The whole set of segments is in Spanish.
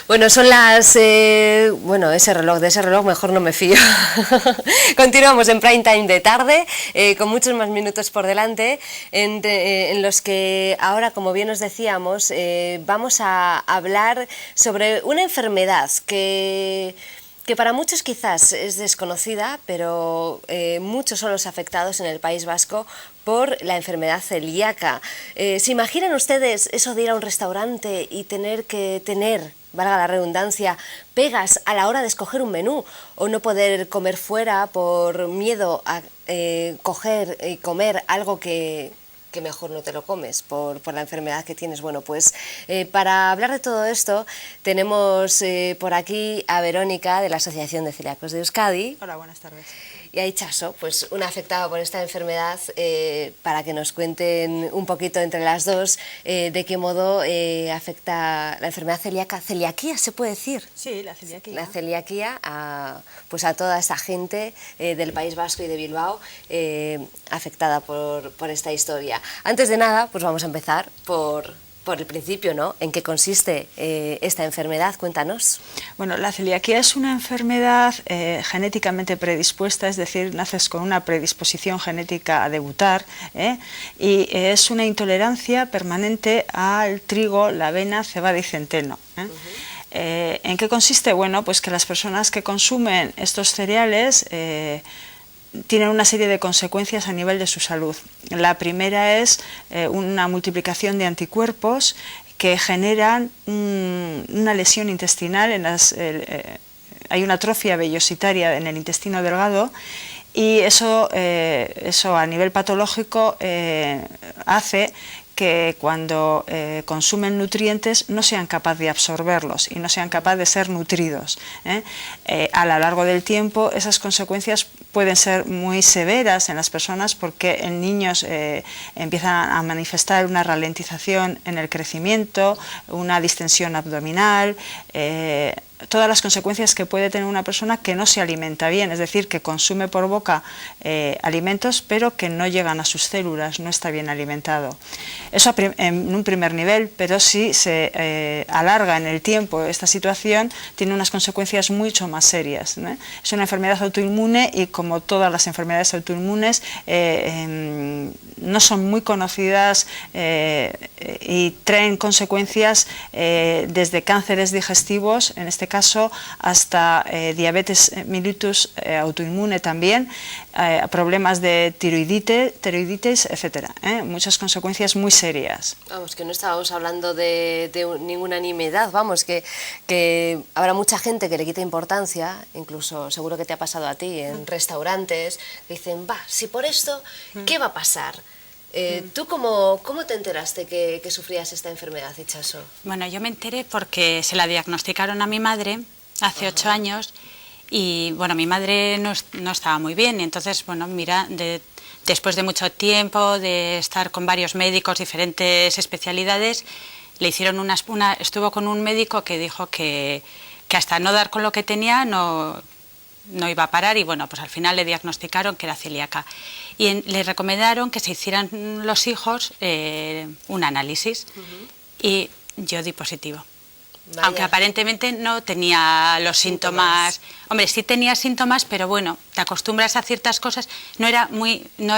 Bueno, son las... bueno, de ese reloj mejor no me fío. Continuamos en Prime Time de tarde, con muchos más minutos por delante, en los que ahora, como bien os decíamos, vamos a hablar sobre una enfermedad que para muchos quizás es desconocida, pero muchos son los afectados en el País Vasco por la enfermedad celíaca. ¿Se imaginan ustedes eso de ir a un restaurante y tener que tener, valga la redundancia, pegas a la hora de escoger un menú o no poder comer fuera por miedo a coger y comer algo que mejor no te lo comes por la enfermedad que tienes? Bueno, pues para hablar de todo esto tenemos por aquí a Verónica de la Asociación de Celíacos de Euskadi. Hola, buenas tardes. Y a Itxaso, pues una afectada por esta enfermedad, para que nos cuenten un poquito entre las dos de qué modo afecta la enfermedad celíaca. ¿Celiaquía se puede decir? Sí, la celiaquía. La celiaquía pues a toda esta gente del País Vasco y de Bilbao afectada por esta historia. Antes de nada, pues vamos a empezar por el principio, ¿no? ¿En qué consiste esta enfermedad? Cuéntanos. Bueno, la celiaquía es una enfermedad genéticamente predispuesta, es decir, naces con una predisposición genética a debutar, y es una intolerancia permanente al trigo, la avena, cebada y centeno. ¿En qué consiste? Bueno, pues que las personas que consumen estos cereales tienen una serie de consecuencias a nivel de su salud. La primera es una multiplicación de anticuerpos que generan una lesión intestinal, hay una atrofia vellositaria en el intestino delgado, y eso a nivel patológico hace que cuando consumen nutrientes no sean capaces de absorberlos y no sean capaces de ser nutridos. A lo largo del tiempo esas consecuencias pueden ser muy severas en las personas, porque en niños empiezan a manifestar una ralentización en el crecimiento, una distensión abdominal, todas las consecuencias que puede tener una persona que no se alimenta bien, es decir, que consume por boca alimentos pero que no llegan a sus células, no está bien alimentado. Eso en un primer nivel, pero si se alarga en el tiempo esta situación, tiene unas consecuencias mucho más serias, ¿no? Es una enfermedad autoinmune y, como todas las enfermedades autoinmunes, no son muy conocidas y traen consecuencias desde cánceres digestivos, en este caso, hasta diabetes mellitus autoinmune también, problemas de tiroiditis, etcétera, muchas consecuencias muy serias. Vamos, que no estábamos hablando de ninguna nimiedad, vamos, que habrá mucha gente que le quita importancia, incluso seguro que te ha pasado a ti en restaurantes, que dicen, si por esto, ¿qué va a pasar? ¿Tú cómo te enteraste que sufrías esta enfermedad, Itxaso? Bueno, yo me enteré porque se la diagnosticaron a mi madre hace 8 años, y bueno, mi madre no estaba muy bien, y entonces, bueno, mira, después de mucho tiempo de estar con varios médicos, diferentes especialidades, le hicieron estuvo con un médico que dijo que hasta no dar con lo que tenía no iba a parar, y bueno, pues al final le diagnosticaron que era celíaca. Y le recomendaron que se hicieran los hijos un análisis, y yo di positivo. Vaya. Aunque aparentemente no tenía los síntomas. Hombre, sí tenía síntomas, pero bueno, te acostumbras a ciertas cosas. No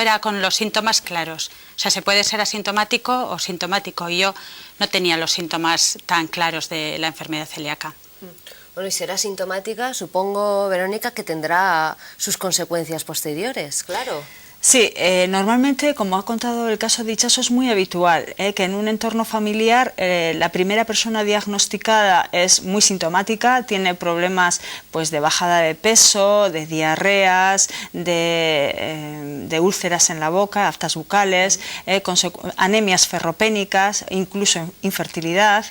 era con los síntomas claros. O sea, se puede ser asintomático o sintomático, y yo no tenía los síntomas tan claros de la enfermedad celíaca. Bueno, y será sintomática, supongo, Verónica, que tendrá sus consecuencias posteriores, claro. Sí, normalmente, como ha contado el caso de Itxaso, es muy habitual que en un entorno familiar la primera persona diagnosticada es muy sintomática, tiene problemas pues de bajada de peso, de diarreas, de úlceras en la boca, aftas bucales, anemias ferropénicas, incluso infertilidad.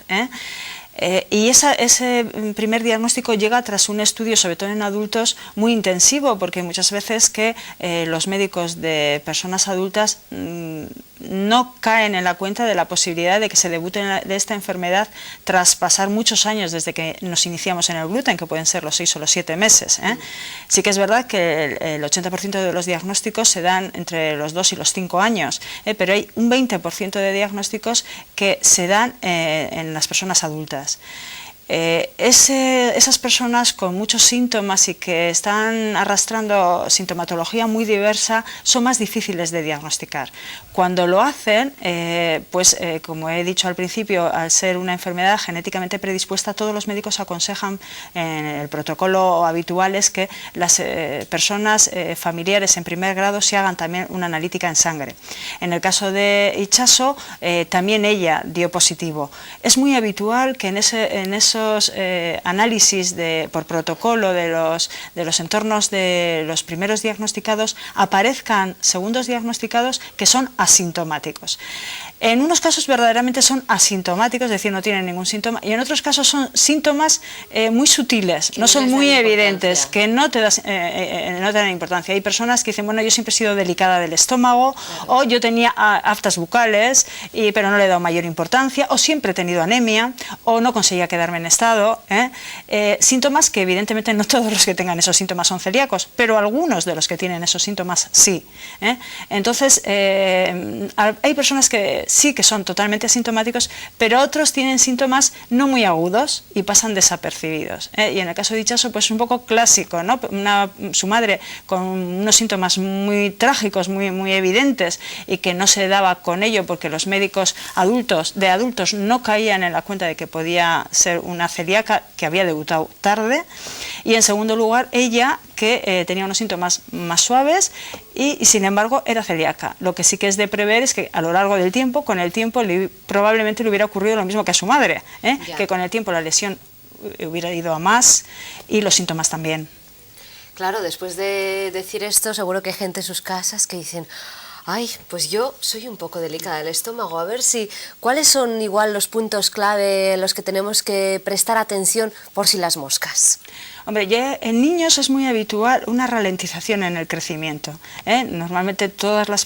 Y ese primer diagnóstico llega tras un estudio, sobre todo en adultos, muy intensivo, porque muchas veces que los médicos de personas adultas no caen en la cuenta de la posibilidad de que se debute de esta enfermedad tras pasar muchos años desde que nos iniciamos en el gluten, que pueden ser los 6 o los 7 meses. Sí que es verdad que el 80% de los diagnósticos se dan entre los 2 y los 5 años, pero hay un 20% de diagnósticos que se dan en las personas adultas. esas personas con muchos síntomas y que están arrastrando sintomatología muy diversa son más difíciles de diagnosticar. Cuando lo hacen, como he dicho al principio, al ser una enfermedad genéticamente predispuesta, todos los médicos aconsejan, en el protocolo habitual es que las personas familiares en primer grado se hagan también una analítica en sangre. En el caso de Itxaso, también ella dio positivo. Es muy habitual que en esos análisis por protocolo de los entornos de los primeros diagnosticados aparezcan segundos diagnosticados que son asintomáticos. En unos casos verdaderamente son asintomáticos, es decir, no tienen ningún síntoma, y en otros casos son síntomas muy sutiles, no son muy evidentes, que no te dan importancia. Hay personas que dicen, bueno, yo siempre he sido delicada del estómago, claro, o yo tenía aftas bucales, pero no le he dado mayor importancia, o siempre he tenido anemia, o no conseguía quedarme en estado. Síntomas que evidentemente no todos los que tengan esos síntomas son celíacos, pero algunos de los que tienen esos síntomas sí. Entonces, hay personas que sí que son totalmente asintomáticos, pero otros tienen síntomas no muy agudos y pasan desapercibidos. Y en el caso de Itxaso, pues un poco clásico, ¿no? Su madre con unos síntomas muy trágicos, muy evidentes, y que no se daba con ello porque los médicos de adultos no caían en la cuenta de que podía ser una celíaca que había debutado tarde. Y en segundo lugar, ella, que tenía unos síntomas más suaves y sin embargo era celíaca. Lo que sí que es de prever es que a lo largo del tiempo, con el tiempo, probablemente le hubiera ocurrido lo mismo que a su madre, que con el tiempo la lesión hubiera ido a más y los síntomas también. Claro, después de decir esto, seguro que hay gente en sus casas que dicen, ay, pues yo soy un poco delicada del estómago, a ver ¿cuáles son igual los puntos clave en los que tenemos que prestar atención por si las moscas? Hombre, ya en niños es muy habitual una ralentización en el crecimiento. Normalmente todas las